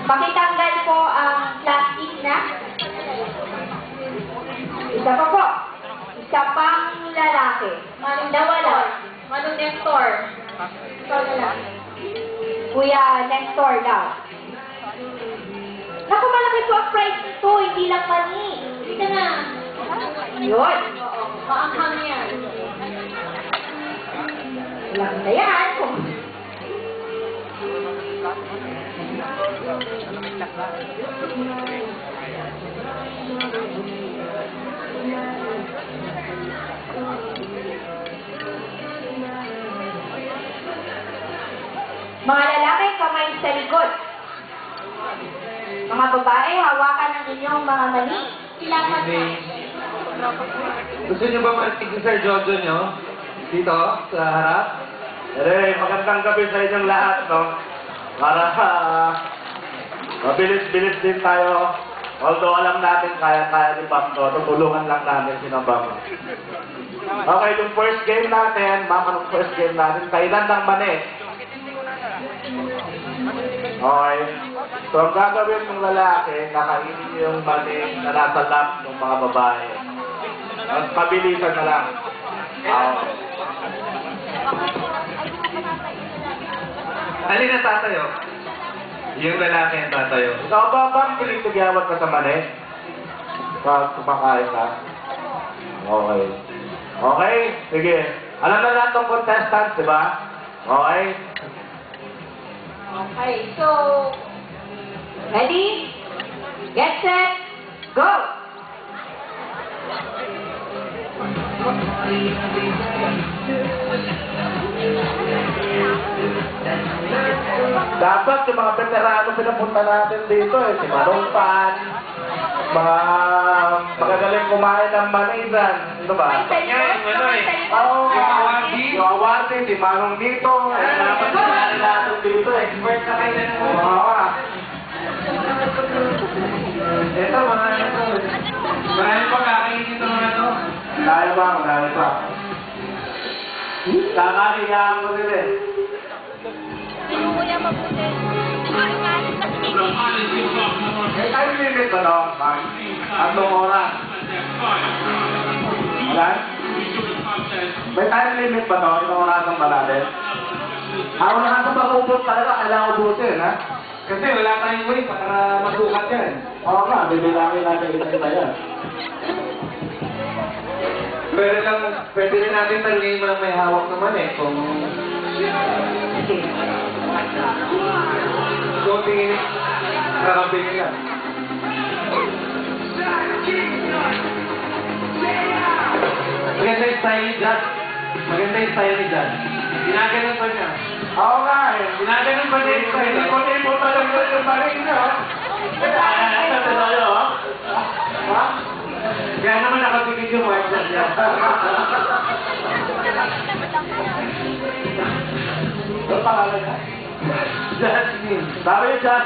Pakitanggal po ang plastic na. Isa pa po. Isa pang lalaki. Manong Nestor. Manong Nestor. Ikaw na lang. Kuya Nestor daw. Naku, malaki po ang price nito. Hindi lang mani. Hindi na. Yun. Maanghang yan. Lang na yan. Mga lalaki, kamay sa likod. Mga babae, hawakan ang inyong mga mani. Kailangan mo. Gusto niyo ba matig si Sir Jojo nyo? Dito, sa harap? Magandang gabi sa inyong lahat, no? Para mabilis-bilis din tayo. Although alam natin kaya-kaya ni Pamto, tutulungan lang namin si Nabang. Okay, yung first game natin, nung first game natin, kailan ng mani? Okay. So, ang gagawin ng lalaki, nakainin yung mani na nasa lap ng mga babae. Mas pabilisan na lang. Alin na tatayo? Yung lalaki ang tatayo. Ikaw ba bang pinagtagyawan ka sa mani? Pag kumakain ka? Okay. Okay? Sige. Alam na lahat ng contestants, di ba? Okay? Okay, so, ready, get set, go! Dapat yung mga veterano pinapunta natin dito eh. Si Manong Pan, mga magagaling kumain ng manisan. Ano ba? Oo, yung awardin, si Manong dito. Dapat kumain natin dito. Expert na kayo na mo. Oo. Ito, mga ito. Marami pa kakainin ito mga ito. Kaya ba? Marami pa. Kakaligaan mo nila eh. Kuya mabuti. May time limit ba no? Anong oras? Wala? May time limit ba no? Itong oras ng malalim? Ako na nga sa ubos talaga, kailangan ubusin, ha? Kasi wala tayong way para masukat yan. Oo nga, bibilangin natin kita yan. Pwede rin natin talingin mo lang may hawak naman eh. Kung... Kung tingin, kakabingin lang. Maganda yung style ni Jad. Maganda yung style ni Jad. Ginaganon pa niya. Oo nga eh. Ginaganon pa niya yung style. Ipo talaga yung paring niya. Ito tayo, ha? Ha? Kaya naman nakapigil yung white shot niya. Ano pangalan niya? Jasmine. Sabi niya, Jasmine.